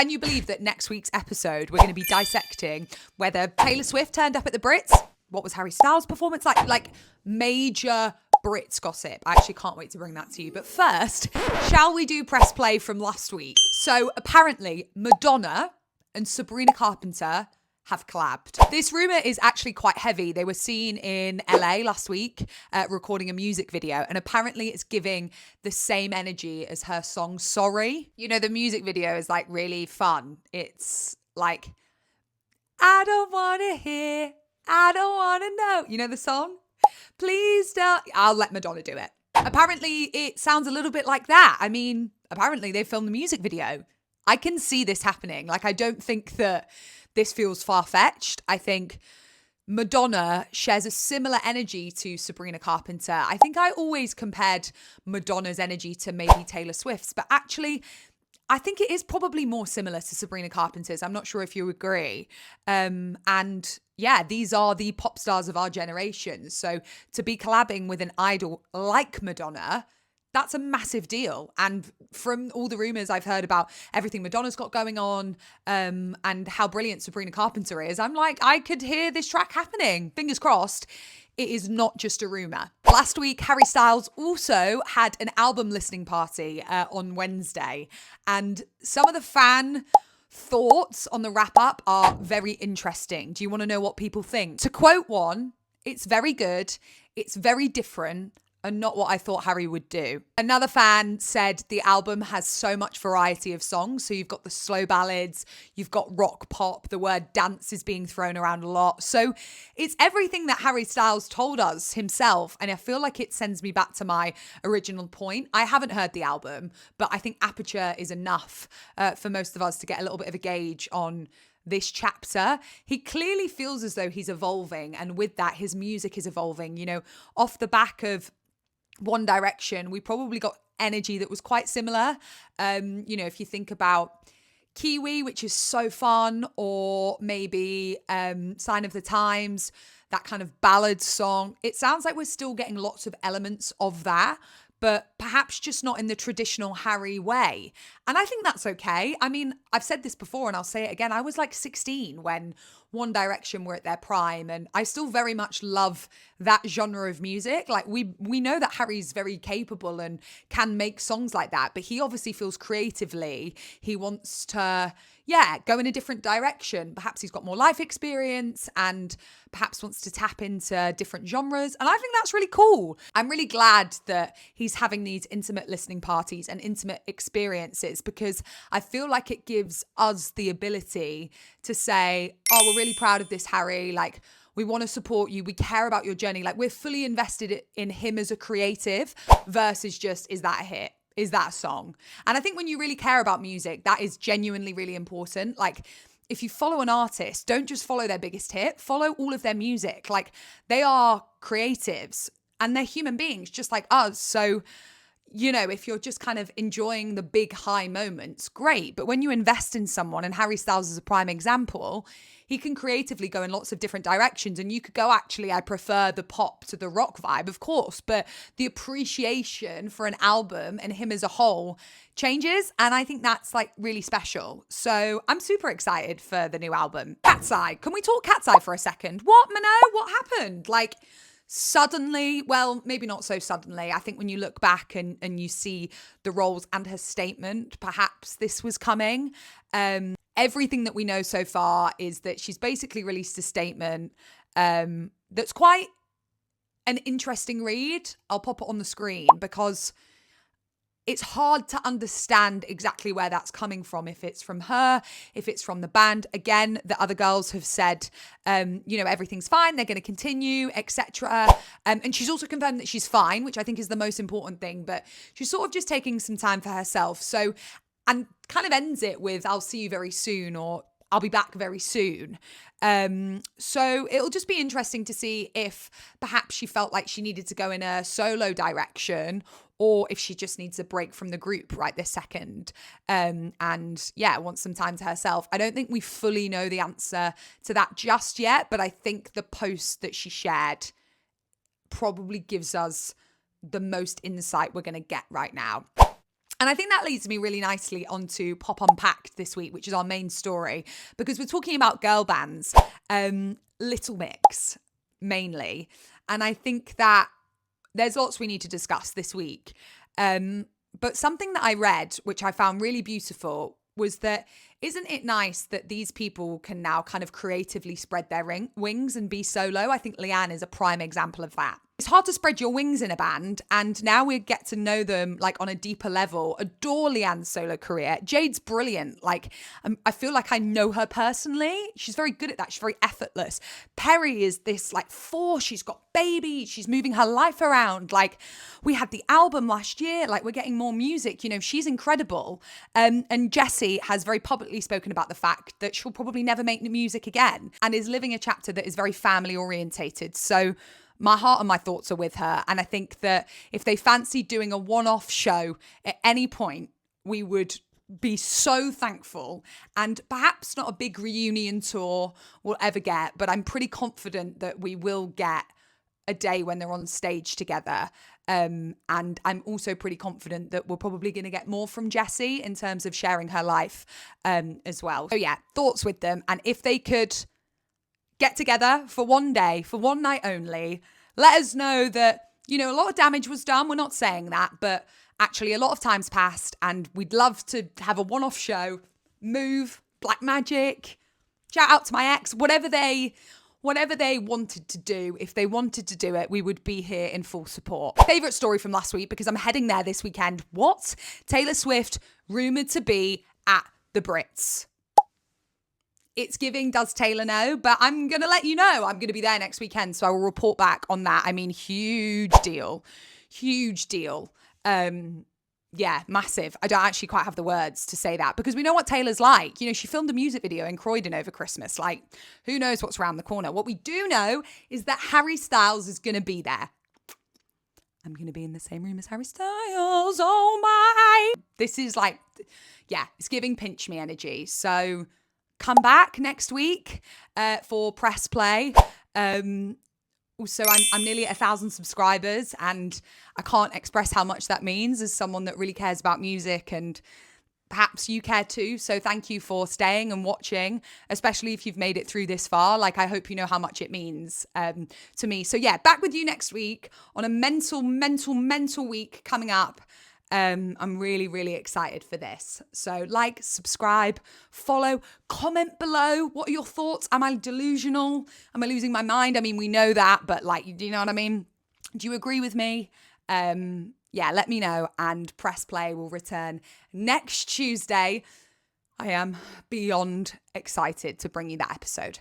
Can you believe that next week's episode, we're going to be dissecting whether Taylor Swift turned up at the Brits? What was Harry Styles' performance like? Like major Brits gossip. I actually can't wait to bring that to you. But first, shall we do press play from last week? So apparently Madonna and Sabrina Carpenter have collabed. This rumour is actually quite heavy. They were seen in LA last week recording a music video, and apparently it's giving the same energy as her song Sorry. You know, the music video is like really fun. It's like, I don't want to hear, I don't want to know. You know the song? Please don't. I'll let Madonna do it. Apparently it sounds a little bit like that. I mean, apparently they filmed the music video. I can see this happening. Like, I don't think that this feels far-fetched. I think Madonna shares a similar energy to Sabrina Carpenter. I think I always compared Madonna's energy to maybe Taylor Swift's, but actually I think it is probably more similar to Sabrina Carpenter's. I'm not sure if you agree. And yeah, these are the pop stars of our generation. So to be collabing with an idol like Madonna, that's a massive deal. And from all the rumors I've heard about everything Madonna's got going on and how brilliant Sabrina Carpenter is, I'm like, I could hear this track happening. Fingers crossed. It is not just a rumor. Last week, Harry Styles also had an album listening party on Wednesday. And some of the fan thoughts on the wrap up are very interesting. Do you want to know what people think? To quote one, it's very good. It's very different. And not what I thought Harry would do. Another fan said the album has so much variety of songs. So you've got the slow ballads, you've got rock pop, the word dance is being thrown around a lot. So it's everything that Harry Styles told us himself. And I feel like it sends me back to my original point. I haven't heard the album, but I think Aperture is enough for most of us to get a little bit of a gauge on this chapter. He clearly feels as though he's evolving. And with that, his music is evolving. You know, off the back of One Direction, we probably got energy that was quite similar. You know, if you think about Kiwi, which is so fun, or maybe Sign of the Times, that kind of ballad song, it sounds like we're still getting lots of elements of that, but perhaps just not in the traditional Harry way. And I think that's okay. I mean, I've said this before and I'll say it again. I was like 16 when One Direction were at their prime, and I still very much love that genre of music. Like we know that Harry's very capable and can make songs like that, but he obviously feels creatively he wants to, go in a different direction. Perhaps he's got more life experience and perhaps wants to tap into different genres. And I think that's really cool. I'm really glad that he's having these intimate listening parties and intimate experiences, because I feel like it gives us the ability to say, oh, we're really proud of this, Harry. Like, we want to support you. We care about your journey. Like, we're fully invested in him as a creative versus just, is that a hit? Is that a song? And I think when you really care about music, that is genuinely really important. Like, if you follow an artist, don't just follow their biggest hit, follow all of their music. Like, they are creatives and they're human beings just like us. So, you know, if you're just kind of enjoying the big high moments, great. But when you invest in someone, and Harry Styles is a prime example, he can creatively go in lots of different directions. And you could go, actually, I prefer the pop to the rock vibe, of course. But the appreciation for an album and him as a whole changes. And I think that's like really special. So I'm super excited for the new album. Katseye. Can we talk Katseye for a second? What, Manon? What happened? Like, suddenly, well, maybe not so suddenly. I think when you look back and you see the roles and her statement, perhaps this was coming. Everything that we know so far is that she's basically released a statement that's quite an interesting read. I'll pop it on the screen because it's hard to understand exactly where that's coming from. If it's from her, if it's from the band. Again, the other girls have said, everything's fine. They're going to continue, etc. And she's also confirmed that she's fine, which I think is the most important thing. But she's sort of just taking some time for herself. So, and kind of ends it with, I'll see you very soon, or I'll be back very soon. So it'll just be interesting to see if perhaps she felt like she needed to go in a solo direction, or if she just needs a break from the group right this second. Wants some time to herself. I don't think we fully know the answer to that just yet, but I think the post that she shared probably gives us the most insight we're going to get right now. And I think that leads me really nicely onto Pop Unpacked this week, which is our main story, because we're talking about girl bands, Little Mix mainly. And I think that there's lots we need to discuss this week. But something that I read, which I found really beautiful, was that isn't it nice that these people can now kind of creatively spread their wings and be solo? I think Leanne is a prime example of that. It's hard to spread your wings in a band, and now we get to know them like on a deeper level. Adore Leanne's solo career. Jade's brilliant. Like, I feel like I know her personally. She's very good at that. She's very effortless. Perry is this like force. She's got babies. She's moving her life around. Like, we had the album last year. Like, we're getting more music. You know, she's incredible. And Jessie has very publicly spoken about the fact that she'll probably never make music again and is living a chapter that is very family orientated. So my heart and my thoughts are with her. And I think that if they fancy doing a one-off show at any point, we would be so thankful. And perhaps not a big reunion tour we'll ever get, but I'm pretty confident that we will get a day when they're on stage together. And I'm also pretty confident that we're probably going to get more from Jessie in terms of sharing her life as well. So yeah, thoughts with them. And if they could get together for one day, for one night only, let us know that, you know, a lot of damage was done. We're not saying that, but actually a lot of time's passed and we'd love to have a one-off show. Move, Black Magic, shout out to my ex, whatever they wanted to do. If they wanted to do it, we would be here in full support. Favorite story from last week, because I'm heading there this weekend. What? Taylor Swift rumoured to be at the Brits. It's giving, does Taylor know? But I'm going to let you know. I'm going to be there next weekend, so I will report back on that. I mean, huge deal. Huge deal. Yeah, massive. I don't actually quite have the words to say that because we know what Taylor's like. You know, she filmed a music video in Croydon over Christmas. Like, who knows what's around the corner? What we do know is that Harry Styles is going to be there. I'm going to be in the same room as Harry Styles. Oh my. This is like, yeah, it's giving pinch me energy. So come back next week for press play. Also, I'm nearly at 1,000 subscribers and I can't express how much that means as someone that really cares about music, and perhaps you care too. So thank you for staying and watching, especially if you've made it through this far. Like, I hope you know how much it means to me. So yeah, back with you next week on a mental week coming up. I'm really, really excited for this. So like, subscribe, follow, comment below. What are your thoughts? Am I delusional? Am I losing my mind? I mean, we know that, but like, do you know what I mean? Do you agree with me? Yeah, let me know. And Press Play will return next Tuesday. I am beyond excited to bring you that episode.